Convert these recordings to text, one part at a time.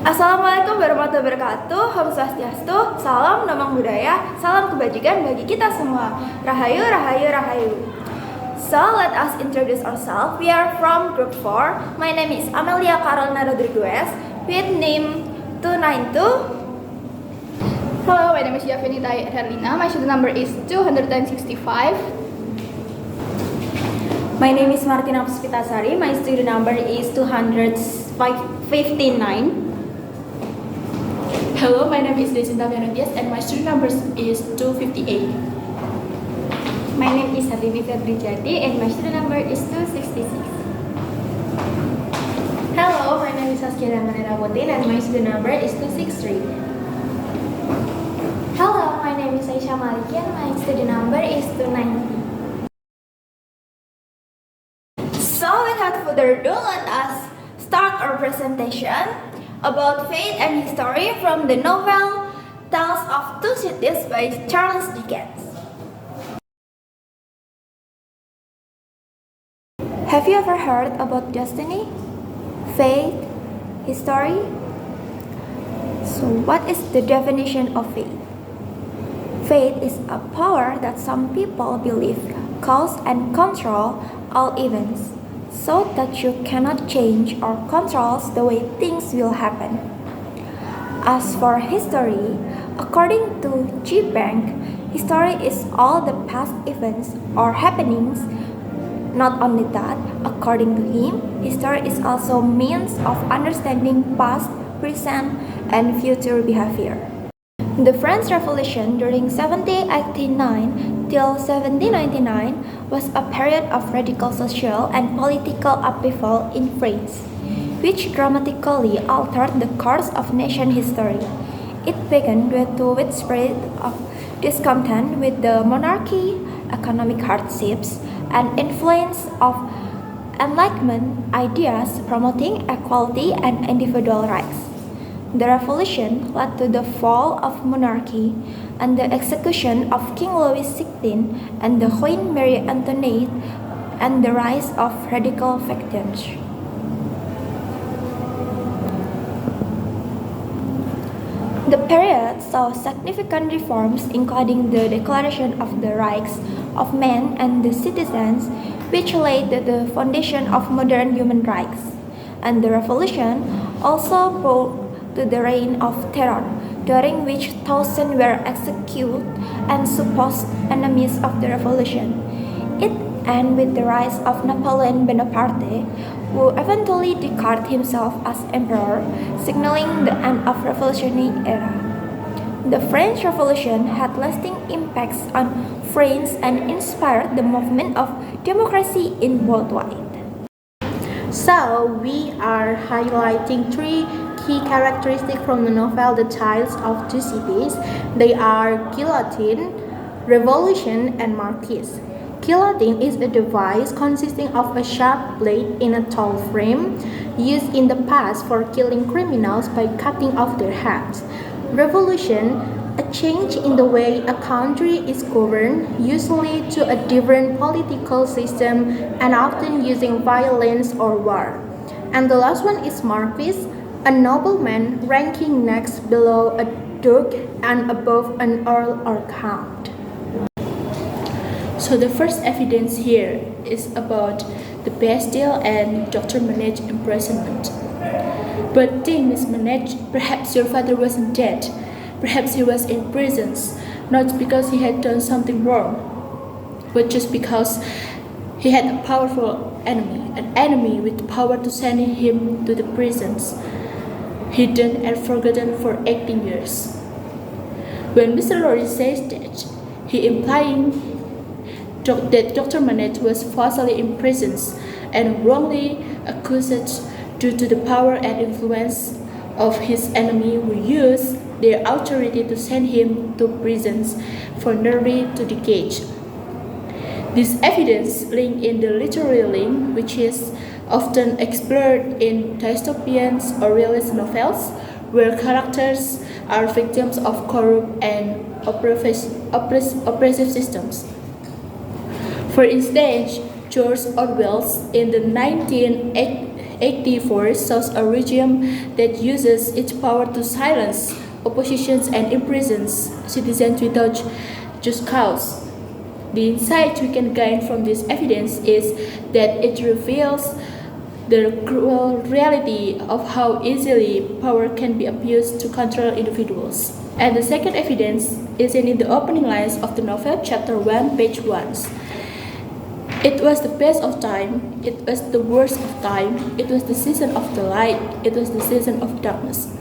Assalamualaikum warahmatullahi wabarakatuh. Om Swastiastu, salam damang budaya, salam kebajikan bagi kita semua. Rahayu, rahayu, rahayu. So let us introduce ourselves. We are from Group 4. My name is Amelia Carolina Rodriguez with name 292. Hello, my name is Yafinita Herlina. My student number is 265. My name is Martina Puspitasari. My student number is 259. Hello, my name is Desinta Venodias and my student number is 258. My name is Habibi Febrijati and my student number is 266. Hello, my name is Saskia Manera Botin and my student number is 263. Hello, my name is Aisyah Maliki and my student number is 290. So without further ado, let us start our presentation about faith and history from the novel Tales of Two Cities by Charles Dickens. Have you ever heard about destiny, faith, history? So what is the definition of faith? Faith is a power that some people believe cause and control all events, so that you cannot change or control the way things will happen. As for history, according to G. Bank, history is all the past events or happenings. Not only that, according to him, history is also means of understanding past, present, and future behavior. The French Revolution during 1789 till 1799 was a period of radical social and political upheaval in France, which dramatically altered the course of nation history. It began with widespread of discontent with the monarchy, economic hardships, and influence of Enlightenment ideas promoting equality and individual rights. The revolution led to the fall of monarchy and the execution of King Louis XVI and the Queen Marie Antoinette and the rise of radical factions. The period saw significant reforms including the Declaration of the Rights of Man and the Citizens, which laid the foundation of modern human rights. And the revolution also brought to the reign of terror, during which thousands were executed and supposed enemies of the revolution. It ended with the rise of Napoleon Bonaparte, who eventually declared himself as emperor, signaling the end of revolutionary era. The French Revolution had lasting impacts on France and inspired the movement of democracy in worldwide. So, we are highlighting three key characteristics from the novel The Tales of Two Cities. They are guillotine, revolution, and marquise. Guillotine is a device consisting of a sharp blade in a tall frame used in the past for killing criminals by cutting off their heads. Revolution, a change in the way a country is governed, usually to a different political system and often using violence or war. And the last one is marquise, a nobleman ranking next below a duke and above an earl or count. So the first evidence here is about the Bastille and Dr. Manet's imprisonment. But things managed, perhaps your father wasn't dead. Perhaps he was in prison, not because he had done something wrong, but just because he had a powerful enemy, an enemy with power to send him to the prisons, hidden and forgotten for 18 years. When Mr. Lorry says that, he implying that Dr. Manet was falsely imprisoned and wrongly accused due to the power and influence of his enemy who used their authority to send him to prisons for nearly 2 decades. This evidence linked in the literary link, which is often explored in dystopian or realist novels, where characters are victims of corrupt and oppressive systems. For instance, George Orwell's in the 1884 shows a regime that uses its power to silence oppositions and imprisons citizens without just cause. The insight we can gain from this evidence is that it reveals the cruel reality of how easily power can be abused to control individuals. And the second evidence is in the opening lines of the novel, chapter 1, page 1. It was the best of time, it was the worst of time, it was the season of the light, it was the season of darkness.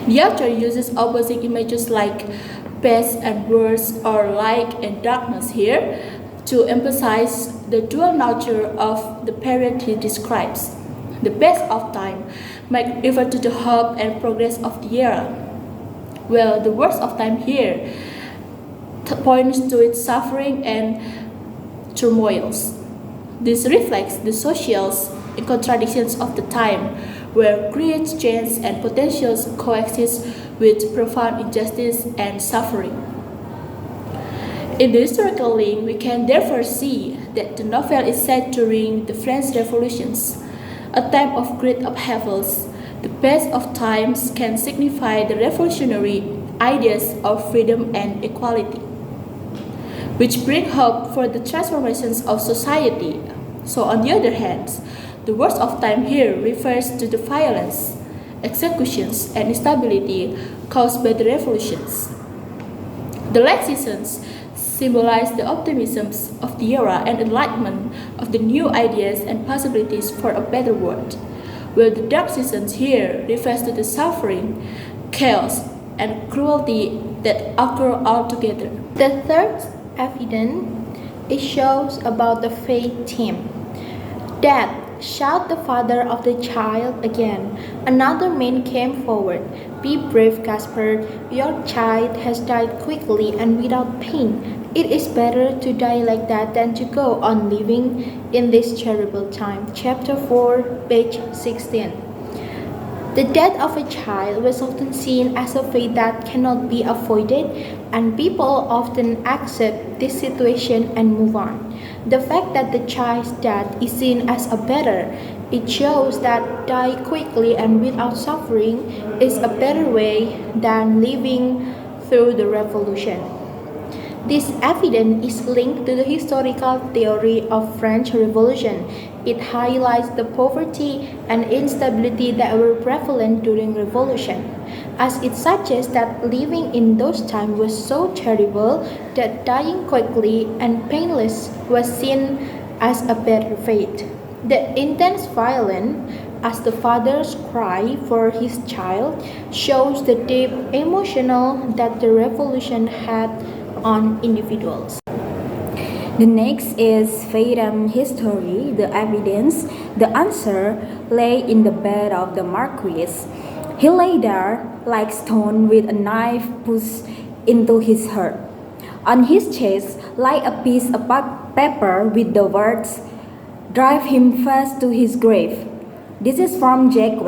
The author uses opposing images like best and worst or light and darkness here to emphasize the dual nature of the period he describes. The best of time might refer to the hope and progress of the era, while the worst of time here points to its suffering and turmoils. This reflects the social contradictions of the time, where great change and potentials coexist with profound injustice and suffering. In the historical link, we can therefore see that the novel is set during the French Revolutions, a time of great upheavals. The best of times can signify the revolutionary ideas of freedom and equality, which bring hope for the transformations of society. So on the other hand, the worst of time here refers to the violence, executions, and instability caused by the revolutions. The light seasons symbolize the optimisms of the era and enlightenment of the new ideas and possibilities for a better world, while the dark seasons here refers to the suffering, chaos, and cruelty that occur altogether. The third evidence it shows about the faith theme. Death, shout the father of the child again. Another man came forward. Be brave, Caspar. Your child has died quickly and without pain. It is better to die like that than to go on living in this terrible time. Chapter 4, page 16. The death of a child was often seen as a fate that cannot be avoided, and people often accept this situation and move on. The fact that the child's death is seen as a better, it shows that die quickly and without suffering is a better way than living through the revolution. This evidence is linked to the historical theory of French Revolution. It highlights the poverty and instability that were prevalent during revolution, as it suggests that living in those times was so terrible that dying quickly and painless was seen as a better fate. The intense violence, as the father's cry for his child, shows the deep emotional that the revolution had on individuals. The next is faith and history, the evidence. The answer lay in the bed of the Marquis. He lay there like stone with a knife pushed into his heart. On his chest lay a piece of paper with the words, "Drive him fast to his grave." This is from Jacques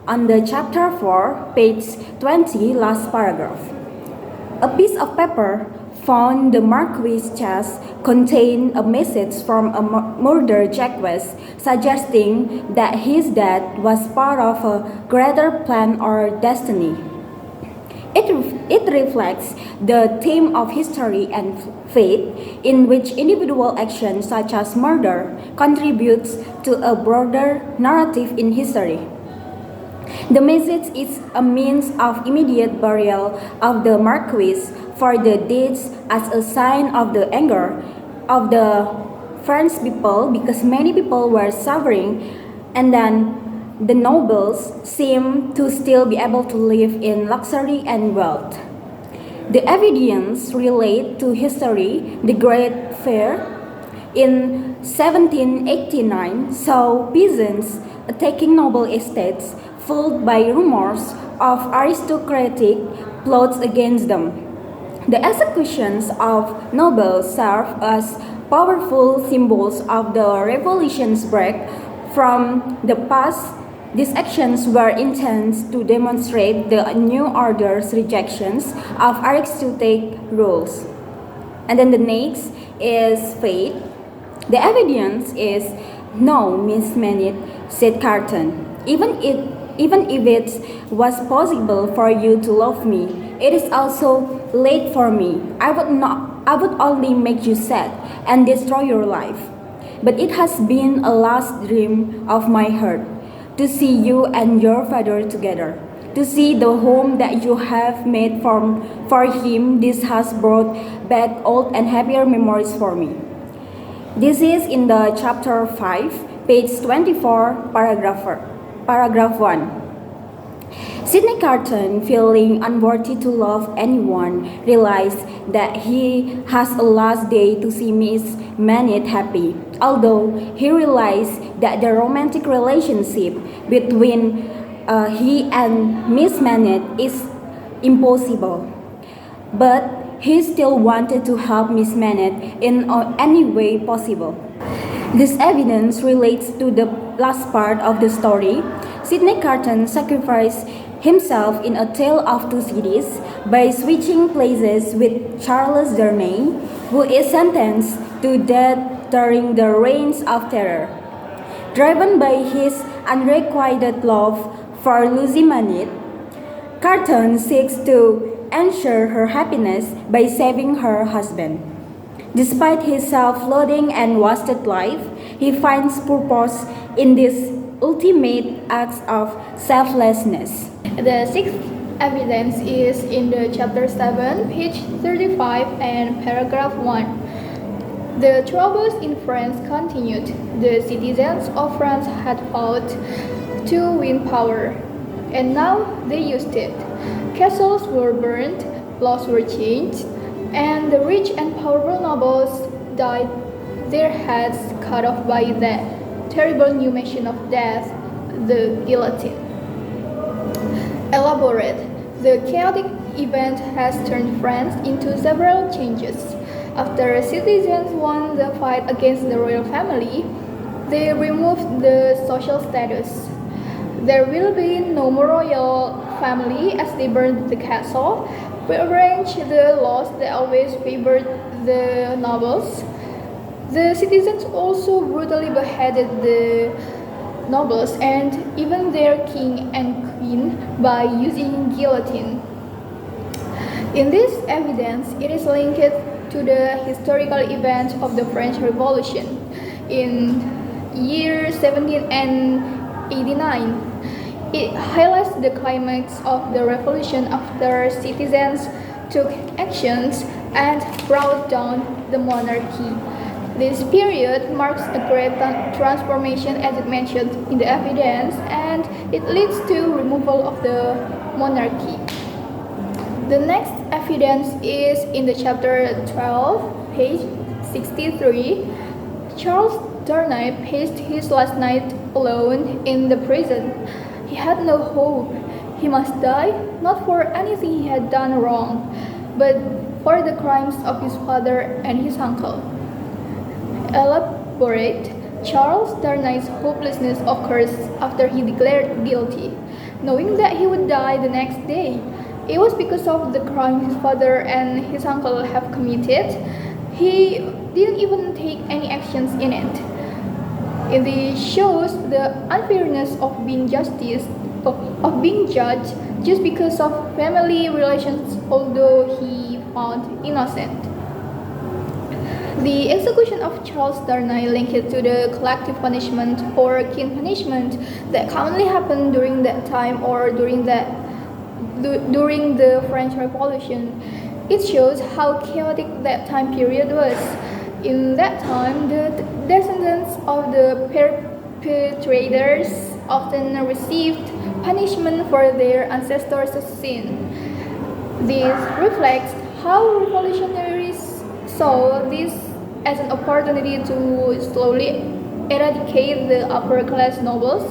on the chapter 4, page 20, last paragraph. A piece of paper found the Marquis' chest contained a message from a murdered Jacques, suggesting that his death was part of a greater plan or destiny. It reflects the theme of history and faith, in which individual actions such as murder contributes to a broader narrative in history. The message is a means of immediate burial of the Marquis for the deeds as a sign of the anger of the French people, because many people were suffering, and then the nobles seem to still be able to live in luxury and wealth. The evidence relate to history. The Great Fire in 1789 saw peasants attacking noble estates, fueled by rumors of aristocratic plots against them. The executions of nobles serve as powerful symbols of the revolution's break from the past. These actions were intended to demonstrate the new order's rejections of aristocratic rules. And then the next is faith. The evidence is no means meant said Carton. Even if it was possible for you to love me, it is also late for me. I would only make you sad and destroy your life. But it has been a last dream of my heart to see you and your father together. To see the home that you have made for him. This has brought back old and happier memories for me. This is in the chapter 5, page 24, paragraph 1. Sidney Carton, feeling unworthy to love anyone, realized that he has a last day to see Miss Manette happy. Although he realized that the romantic relationship between he and Miss Manette is impossible. But he still wanted to help Miss Manette in any way possible. This evidence relates to the last part of the story. Sidney Carton sacrificed himself in A Tale of Two Cities by switching places with Charles Darnay, who is sentenced to death during the Reigns of Terror. Driven by his unrequited love for Lucy Manette, Carton seeks to ensure her happiness by saving her husband. Despite his self-loathing and wasted life, he finds purpose in this ultimate act of selflessness. The sixth evidence is in the chapter 7, page 35 and paragraph 1. The troubles in France continued. The citizens of France had fought to win power, and now they used it. Castles were burned, laws were changed, and the rich and powerful nobles died, their heads cut off by that terrible new machine of death, the guillotine. Elaborate. The chaotic event has turned France into several changes. After citizens won the fight against the royal family, they removed the social status. There will be no more royal family as they burned the castle, rearranged the laws that always favored the nobles. The citizens also brutally beheaded the nobles and even their king and queen by using guillotine. In this evidence, it is linked to the historical event of the French Revolution in year 1789. It highlights the climax of the revolution after citizens took actions and brought down the monarchy. This period marks a great transformation as it mentioned in the evidence, and it leads to removal of the monarchy. The next evidence is in the chapter 12, page 63. Charles Darnay passed his last night alone in the prison. He had no hope. He must die, not for anything he had done wrong, but for the crimes of his father and his uncle. Elaborate. Charles Darnay's hopelessness occurs after he declared guilty, knowing that he would die the next day. It was because of the crime his father and his uncle have committed. He didn't even take any actions in it. It shows the unfairness of being judged just because of family relations, although he found innocent. The execution of Charles Darnay linked to the collective punishment or kin punishment that commonly happened during that time or during the French Revolution. It shows how chaotic that time period was. In that time, the descendants of the perpetrators often received punishment for their ancestors' sin. This reflects how revolutionaries saw this as an opportunity to slowly eradicate the upper class nobles,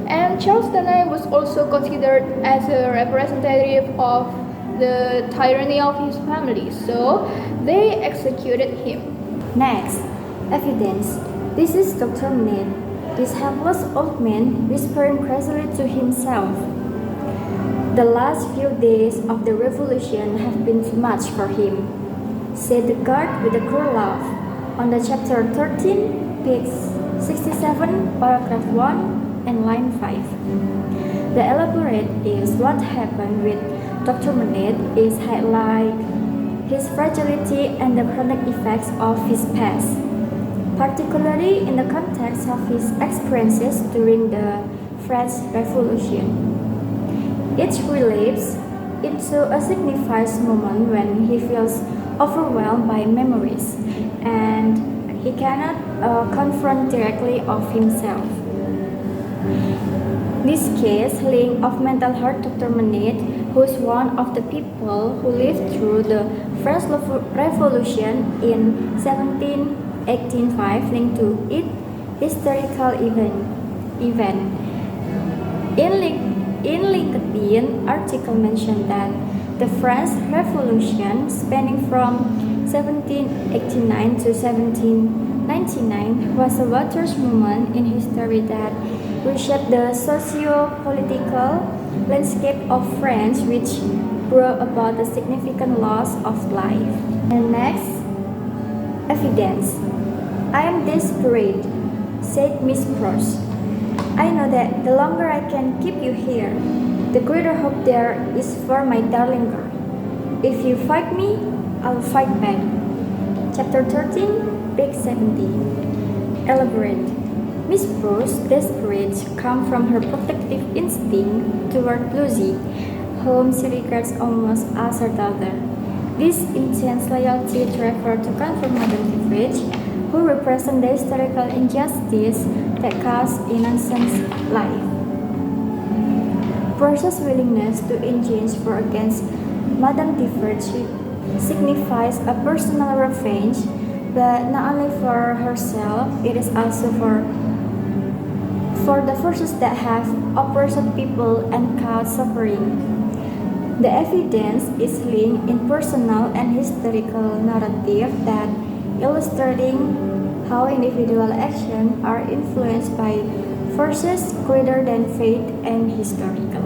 and Charles Darnay was also considered as a representative of the tyranny of his family, so they executed him. Next, evidence. This is Dr. Manette. This helpless old man whispering crazily to himself. The last few days of the revolution have been too much for him, said the guard with a cruel laugh. On the chapter 13, page 67, paragraph 1, and line 5. The elaborate is what happened with Dr. Manette is highlight his fragility and the chronic effects of his past, particularly in the context of his experiences during the French Revolution. It relates into a significant moment when he feels overwhelmed by memories and he cannot confront directly of himself. This case link of mental health Dr. Manette, who is one of the people who lived through the French Revolution in 1785, linked to it historical event. In LinkedIn article mentioned that the French Revolution, spanning from 1789 to 1799, was a watershed moment in history that reshaped the socio-political landscape of France, which brought about a significant loss of life. And next, evidence. I am desperate, said Miss Pross. I know that the longer I can keep you here, the greater hope there is for my darling girl. If you fight me, I'll fight back. Chapter 13, page 17. Elaborate. Miss Pross, desperate, comes from her protective instinct toward Lucy, whom she regards almost as her daughter. This intense loyalty refers to confirm Madame Defarge, who represents the historical injustice that caused innocent life. Pross's willingness to engage for against Madame Defarge signifies a personal revenge, but not only for herself, it is also for the forces that have oppressed people and caused suffering. The evidence is linked in personal and historical narrative that illustrating how individual actions are influenced by forces greater than fate and historical.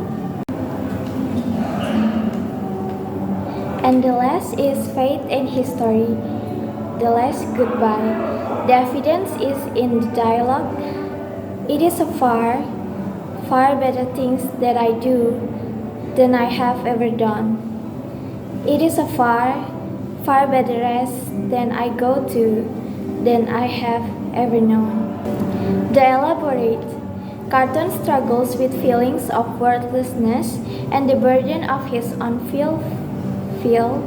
And the last is faith and history. The last goodbye. The evidence is in the dialogue. It is a far, far better things that I do than I have ever done. It is a far, far better rest than I go to than I have ever known. The elaborate. Carton struggles with feelings of worthlessness and the burden of his unfulfilled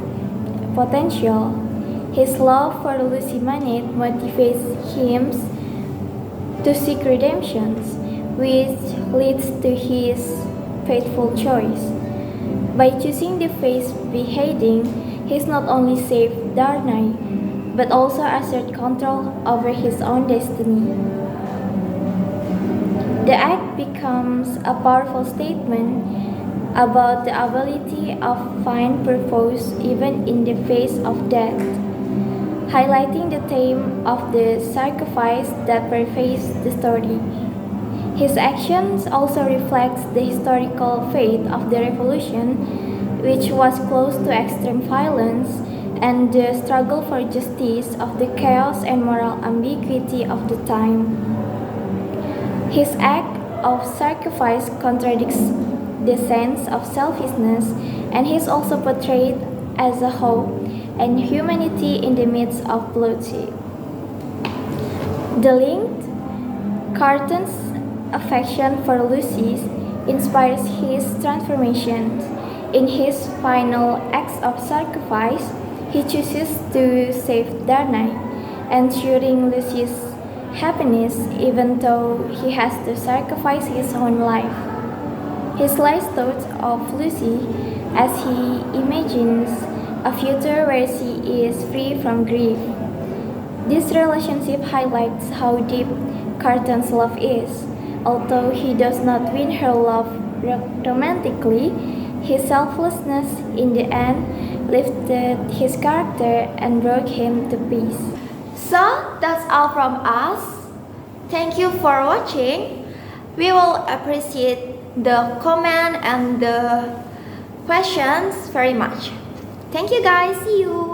potential. His love for Lucy Manette motivates him to seek redemption, which leads to his faithful choice. By choosing the face beheading, he not only saved Darnay, but also asserted control over his own destiny. The act becomes a powerful statement about the ability of find purpose even in the face of death, highlighting the theme of the sacrifice that pervades the story. His actions also reflects the historical fate of the revolution, which was close to extreme violence, and the struggle for justice of the chaos and moral ambiguity of the time. His act of sacrifice contradicts the sense of selfishness, and he is also portrayed as a hope and humanity in the midst of bloodshed. The linked Carton's affection for Lucy inspires his transformation. In his final acts of sacrifice, he chooses to save Darnay, ensuring Lucy's happiness even though he has to sacrifice his own life. His last thoughts of Lucy as he imagines a future where she is free from grief. This relationship highlights how deep Carton's love is. Although he does not win her love romantically, his selflessness in the end lifted his character and brought him to peace. So that's all from us. Thank you for watching. We will appreciate the comment and the questions very much. Thank you guys. See you.